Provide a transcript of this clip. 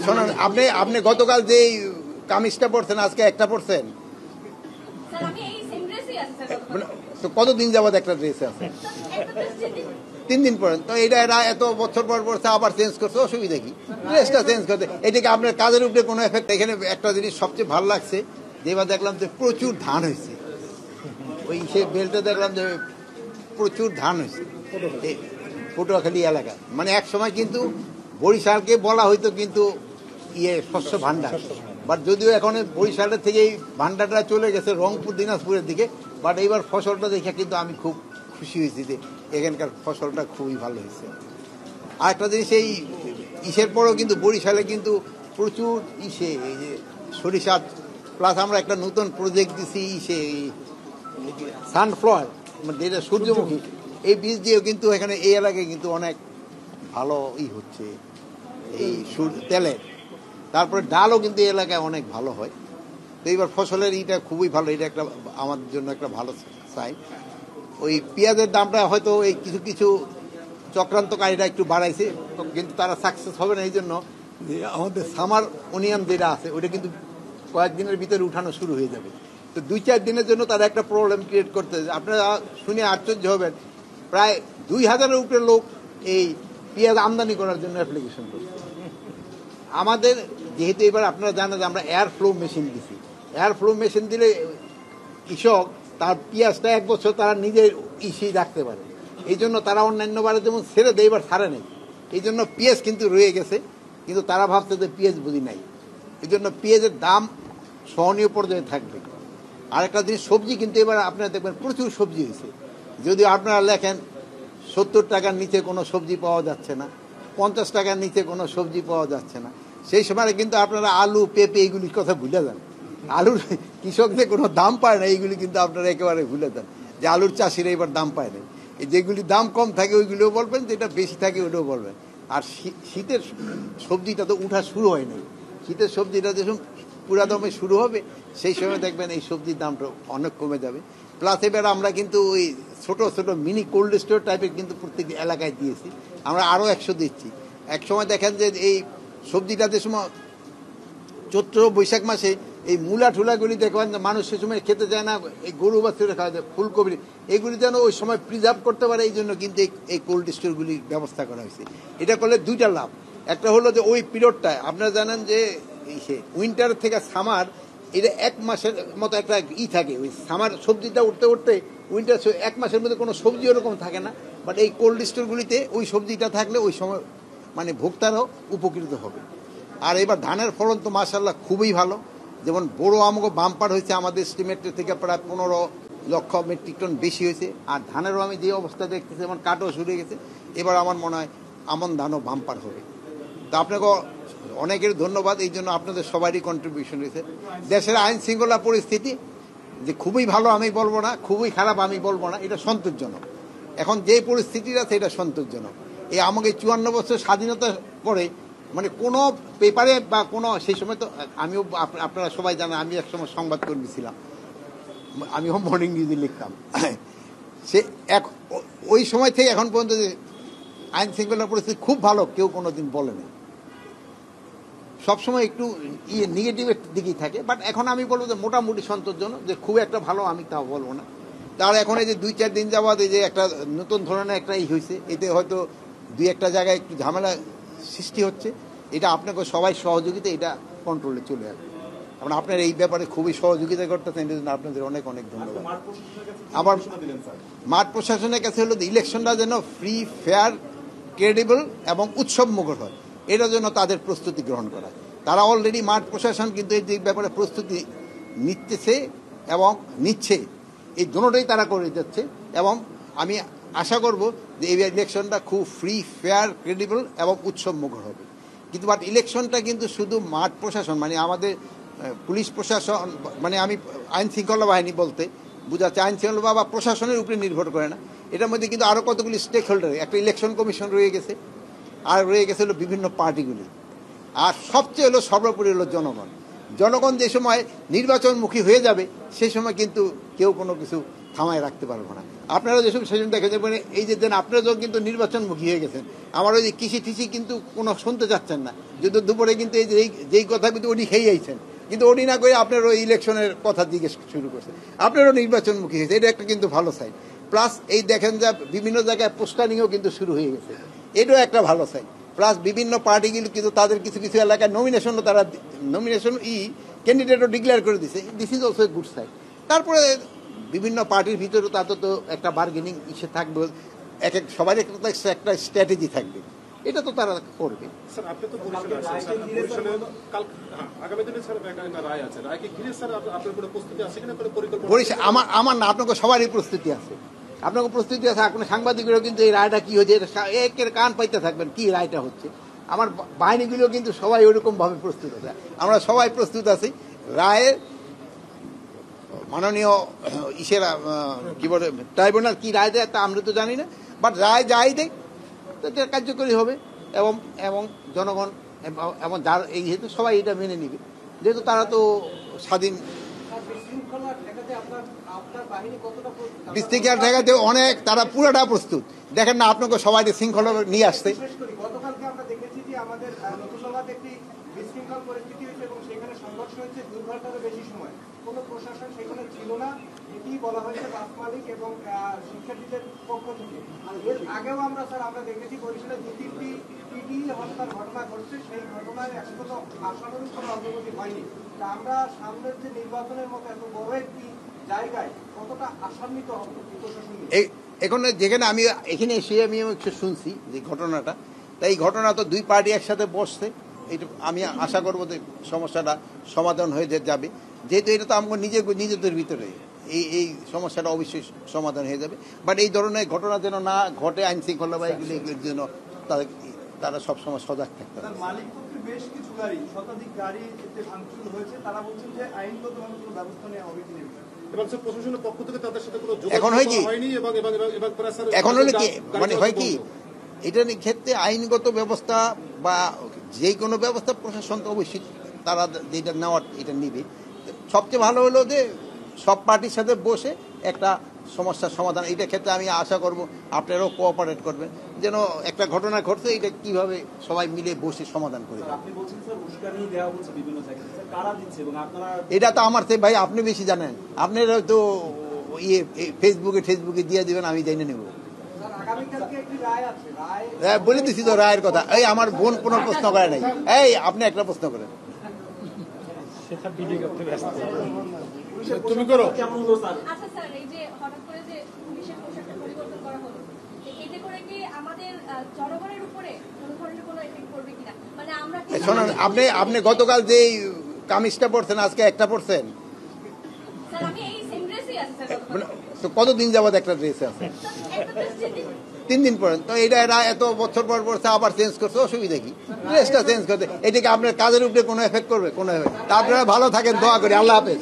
শোনেন, আপনি আপনি গতকাল যে কামিজটা পরছেন আজকে একটা পরছেন, তো কতদিন যাবত একটা ড্রেসে আছে? 3 দিন পরে। তো এটা এরা এত বছর পর পরছে, আবার চেঞ্জ করছে, অসুবিধা কি? ড্রেসটা চেঞ্জ করতে এটাকে আপনার কাজের উপরে কোনো এফেক্ট? এখানে একটা জিনিস সবচেয়ে ভালো লাগছে, যেবার দেখলাম যে প্রচুর ধান হয়েছে, ওই সে বেলটা দেখলাম যে প্রচুর ধান হয়েছে পটুয়াখালী এলাকা। মানে এক সময় কিন্তু বরিশালকে বলা হইতো কিন্তু শস্য ভান্ডার, বাট যদিও এখন বরিশালের থেকে এই ভান্ডারটা চলে গেছে রংপুর দিনাজপুরের দিকে। বাট এইবার ফসলটা দেখে কিন্তু আমি খুব খুশি হয়েছি যে এখানকার ফসলটা খুবই ভালো হয়েছে। আর একটা জিনিস, এই ইসের পরেও কিন্তু বরিশালে কিন্তু প্রচুর এই যে সরিষা, প্লাস আমরা একটা নতুন প্রজেক্ট দিছি সানফ্লাওয়ার, মানে যেটা সূর্যমুখী, এই বীজ দিয়েও কিন্তু এখানে এই এলাকায় কিন্তু অনেক ভালো হচ্ছে এই তেলের। তারপরে ডালও কিন্তু এই এলাকায় অনেক ভালো হয়। তো এইবার ফসলের খুবই ভালো, এটা একটা আমাদের জন্য একটা ভালো সাইন। ওই পেঁয়াজের দামটা হয়তো এই কিছু কিছু চক্রান্তকারীরা একটু বাড়াইছে, কিন্তু তারা সাকসেস হবে না। এই জন্য যে আমাদের সামার অনিয়ন যেটা আছে ওইটা কিন্তু কয়েকদিনের ভিতরে উঠানো শুরু হয়ে যাবে। তো 2-4 দিনের জন্য তারা একটা প্রবলেম ক্রিয়েট করতে, আপনারা শুনে আশ্চর্য হবেন, প্রায় 2000-এর উপরে লোক এই পেঁয়াজ আমদানি করার জন্য অ্যাপ্লিকেশন করছে। আমাদের যেহেতু এবার আপনারা জানেন যে আমরা এয়ার ফ্লো মেশিন দিছি, এয়ার ফ্লো মেশিন দিলে কৃষক তার পেঁয়াজটা 1 বছর তারা নিজে রাখতে পারে। এই জন্য তারা অন্যান্যবারে যেমন ছেড়ে দেয়, এবার ছাড়ে নেই। এই জন্য পেঁয়াজ কিন্তু রয়ে গেছে, কিন্তু তারা ভাবছে যে পেঁয়াজ বুঝি নাই। এই জন্য পেঁয়াজের দাম সহনীয় পর্যায়ে থাকবে। আর একটা জিনিস, সবজি কিন্তু এবার আপনারা দেখবেন প্রচুর সবজি হয়েছে। যদিও আপনারা লেখেন 70 টাকার নিচে কোনো সবজি পাওয়া যাচ্ছে না, 50 টাকার নিচে কোনো সবজি পাওয়া যাচ্ছে না, সেই সময় কিন্তু আপনারা আলু পেঁপে এইগুলির কথা ভুলে যান। আলুর কৃষক যে কোনো দাম পায় না এইগুলি কিন্তু আপনারা একেবারে ভুলে যান, যে আলুর চাষিরা এবার দাম পায় না। যেগুলি দাম কম থাকে ওইগুলিও বলবেন, যেটা বেশি থাকে ওইটাও বলবেন। আর শীতের সবজিটা তো উঠা শুরু হয় নাই। শীতের সবজিটা যখন পুরা দমে শুরু হবে সেই সময় দেখবেন এই সবজির দামটা অনেক কমে যাবে। প্লাস এবার আমরা কিন্তু ওই ছোট ছোট মিনি কোল্ড স্টোর টাইপের কিন্তু প্রত্যেক এলাকায় দিয়েছি, আমরা আরও 100 দিচ্ছি। এক সময় দেখেন যে এই সবজিটা যে সময় চৈত্র বৈশাখ মাসে এই মূলা ঠুলাগুলি দেখবেন মানুষ সে সময় খেতে চায় না, এই গরু বাছুরে খাওয়া যায়, ফুলকপি এগুলি যেন ওই সময় প্রিজার্ভ করতে পারে, এই জন্য কিন্তু এই কোল্ড স্টোরগুলির ব্যবস্থা করা হয়েছে। এটা করলে 2টা লাভ। একটা হলো যে ওই পিরিয়ডটায় আপনারা জানেন যে উইন্টার থেকে সামার, এটা 1 মাসের মতো একটা থাকে। ওই সামার সবজিটা উঠতে উঠতে উইন্টার 1 মাসের মধ্যে কোনো সবজি ওরকম থাকে না। বাট এই কোল্ড স্টোরগুলিতে ওই সবজিটা থাকলে ওই সময় মানে ভোক্তারাও উপকৃত হবে। আর এবার ধানের ফলন তো মাশাআল্লাহ খুবই ভালো। যেমন বড় আমগো বাম্পার হয়েছে, আমাদের এস্টিমেটের থেকে প্রায় 15 লক্ষ মেট্রিক টন বেশি হয়েছে। আর ধানেরও আমি যে অবস্থা দেখতেছি, যেমন কাটও শুরু হয়ে গেছে, এবার আমার মনে হয় আমন ধানও বাম্পার হবে। তা আপনাকে অনেকের ধন্যবাদ, এই জন্য আপনাদের সবারই কন্ট্রিবিউশন রয়েছে। দেশের আইন শৃঙ্খলা পরিস্থিতি যে খুবই ভালো আমি বলবো না, খুবই খারাপ আমি বলবো না, এটা সন্তোষজনক। এখন যে পরিস্থিতিটা আছে এটা সন্তোষজনক। এই আমাকে 54 বছর স্বাধীনতার পরে মানে কোনো পেপারে বা কোনো, সেই সময় তো আমিও, আপনারা সবাই জানেন আমি একসময় সংবাদকর্মী ছিলাম, আমিও মর্নিং নিউজে লিখতাম। সে ওই সময় থেকে এখন পর্যন্ত যে আইন শৃঙ্খলা পরিস্থিতি খুব ভালো কেউ কোনোদিন বলেনি। সবসময় একটু নেগেটিভের দিকেই থাকে, বাট এখন আমি বলবো যে মোটামুটি সন্তোষজনক, যে খুব একটা ভালো আমি তাও বলবো না। তার এখন এই যে 2-4 দিন যাওয়া এই যে একটা নতুন ধরনের একটা হয়েছে, এতে হয়তো 2-1টা জায়গায় একটু ঝামেলা সৃষ্টি হচ্ছে। এটা আপনাকে সবাই সহযোগিতা, এটা কন্ট্রোলে চলে আসবে। কারণ আপনার এই ব্যাপারে খুবই সহযোগিতা করতেছেন, এই জন্য আপনাদের অনেক অনেক ধন্যবাদ। আবার মাঠ প্রশাসনের কাছে হলো ইলেকশনটা যেন ফ্রি, ফেয়ার, ক্রেডিবল এবং উৎসব মুখর হয়, এটার জন্য তাদের প্রস্তুতি গ্রহণ করা। তারা অলরেডি মাঠ প্রশাসন কিন্তু এই ব্যাপারে প্রস্তুতি নিচ্ছে এবং নিচ্ছে, এই দুটোটাই তারা করে যাচ্ছে। এবং আমি আশা করব যে এই ইলেকশনটা খুব ফ্রি, ফেয়ার, ক্রেডিবল এবং উৎসব মুখর হবে। কিন্তু বাট ইলেকশনটা কিন্তু শুধু মাঠ প্রশাসন মানে আমাদের পুলিশ প্রশাসন, মানে আমি আইন শৃঙ্খলা বাহিনী বলতে বোঝাচ্ছে, আইন শৃঙ্খলা বা প্রশাসনের উপরে নির্ভর করে না। এটার মধ্যে কিন্তু আরও কতগুলি স্টেক হোল্ডার, একটা ইলেকশন কমিশন রয়ে গেছে, আর রয়ে গেছে হলো বিভিন্ন পার্টিগুলি, আর সবচেয়ে হলো সর্বোপরি হলো জনগণ। জনগণ যে সময় নির্বাচনমুখী হয়ে যাবে সেই সময় কিন্তু কেউ কোনো কিছু থামায় রাখতে পারবো না। আপনারা যেসব সেশন দেখে যাবেন, এই যে দেন আপনারা যখন কিন্তু নির্বাচনমুখী হয়ে গেছেন, আমার ওই যে কৃষি টিসি কিন্তু কোনো শুনতে চাচ্ছেন না, যদি দুপুরে কিন্তু এই যে যেই কথা কিন্তু ওটি খেয়ে আইছেন, কিন্তু ওটি না করে আপনার ওই ইলেকশনের কথা জিজ্ঞেস শুরু করছেন, আপনারও নির্বাচনমুখী হয়েছে, এটা একটা কিন্তু ভালো সাইন। প্লাস এই দেখেন যে বিভিন্ন জায়গায় পোস্টারিংও কিন্তু শুরু হয়ে গেছে, এটাও একটা ভালো সাইন। প্লাস বিভিন্ন পার্টিগুলো কিন্তু তাদের কিছু কিছু এলাকায় নমিনেশনও তারা ক্যান্ডিডেটও ডিক্লেয়ার করে দিছে, this is also a good sign. তারপরে বিভিন্ন পার্টির ভিতরে তাদের তো একটা বার্গেনিং ইসে থাকবে, এক এক সবার একটা স্ট্র্যাটেজি থাকবে, এটা তো তারা করবে। স্যার আপনি তো আগামী দিনে স্যার একটা রায় আছে, রায়কে ঘিরে স্যার আপনার কোনো প্রস্তুতি আছে কিনা, কোনো পরিকল্পনা? আমার না, আপনাকে সবারই প্রস্তুতি আছে, আপনাকে প্রস্তুতি আছে। আপনার সাংবাদিকরাও কিন্তু এই রায়টা কি হচ্ছে একের কান পাইতে থাকবেন, কি রায়টা হচ্ছে। আমার বাহিনীগুলো কিন্তু সবাই ওইরকম ভাবে প্রস্তুত আছে, আমরা সবাই প্রস্তুত আছি। রায়ের মাননীয় ইসেরা কি বলে ট্রাইব্যুনাল কি রায় দেয় তা আমরা তো জানি না, বাট রায় যাই দেয় এটা কার্যকরী হবে, এবং এবং জনগণ এবং যার এই যেহেতু সবাই এটা মেনে নিবে, যেহেতু তারা তো স্বাধীন। বিশৃঙ্খলা ঠেকাতে অনেক, তারা পুরোটা প্রস্তুত। দেখেন না, আপনাকে সবাই শৃঙ্খলা নিয়ে আসতে। গতকালকে আমরা দেখেছি যে আমাদের নতুনলাতে একটি বিশৃঙ্খল পরিস্থিতি হয়েছে এবং সেখানে সংঘর্ষ হয়েছে 2 ঘন্টারও বেশি সময়, কোনো প্রশাসন সেখানে ছিল না, এটি বলা হয়েছে বাস মালিক এবং শিক্ষার্থীদের পক্ষ থেকে। এর আগেও আমরা দেখেছি বরিশালে 2-3টি পিডি হত্যার ঘটনা ঘটছে, সেই ঘটনায় এখনো আশানুরূপ কোনো অগ্রগতি হয়নি। তা আমরা সামনের যে নির্বাচনের মতো এত বড় একটি জায়গায় কতটা আশান্বিত হবে প্রশাসন? এখন যেখানে আমি এখানে এসে আমি শুনছি যে ঘটনাটা, তাই এই ঘটনা তো দুই পার্টি একসাথে বসছে, এটা আমি আশা করবো যে সমস্যাটা সমাধান হয়ে যাবে, যেহেতু এটা তো আমার নিজেদের ভিতরে এই সমস্যাটা অবশ্যই সমাধান হয়ে যাবে। বাট এই ধরনের ঘটনা যেন না ঘটে, আইন শৃঙ্খলা বা এগুলির জন্য তারা সবসময় সজাগ থাকতে হবে। মালিক পক্ষের বেশ কিছু গাড়ি, শতাধিক গাড়ি ভাঙচুর হয়েছে, তারা বলছেন যে আইনগতভাবে কোনো ব্যবস্থা নেওয়া হবে কিনা। এখন হয় কি, এখন হলে কি মানে হয় কি, এটার ক্ষেত্রে আইনগত ব্যবস্থা বা যে কোনো ব্যবস্থা প্রশাসন তো অবশ্যই তারা যেটা নেওয়ার এটা নিবে। সবচেয়ে ভালো হলো যে সব পার্টির সাথে বসে একটা সমস্যার সমাধান, এইটা ক্ষেত্রে আমি আশা করব আপনারাও কোঅপারেট করবেন, যেন একটা ঘটনা ঘটছে এটা কিভাবে সবাই মিলে বসে সমাধান করে। এটা তো আমার থেকে ভাই আপনি বেশি জানেন, আপনারা তো ফেসবুকে দিয়ে দিবেন, আমি জেনে নেব। বলে দিছি তো রায়ের কথা। এই আমার বোন কোনো প্রশ্ন করে নাই, এই আপনি একটা প্রশ্ন করেন। তুমি করো। আচ্ছা স্যার, এই যে হঠাৎ করে যে পুলিশের পোশাকটা পরিবর্তন করা হলো, এতে করে কি আমাদের জনগণের উপরে কোনো ধরনের কোনো এফেক্ট পড়বে কিনা? মানে আমরা শোনেন, আপনি গতকাল যে কামিজটা পড়ছেন আজকে একটা পড়ছেন, স্যার আমি এই সেম ড্রেসই আছে স্যার। তো কতদিন যাবত একটা ড্রেসে আছে? 3 দিন পরে। তো এটা এরা এত বছর পর পড়ছে, আবার চেঞ্জ করছে, অসুবিধা কি? ড্রেসটা চেঞ্জ করতে এটাকে আপনার কাজের উপরে কোনো এফেক্ট করবে? কোনো এফেক্ট। আপনারা ভালো থাকেন, দোয়া করি। আল্লাহ হাফেজ।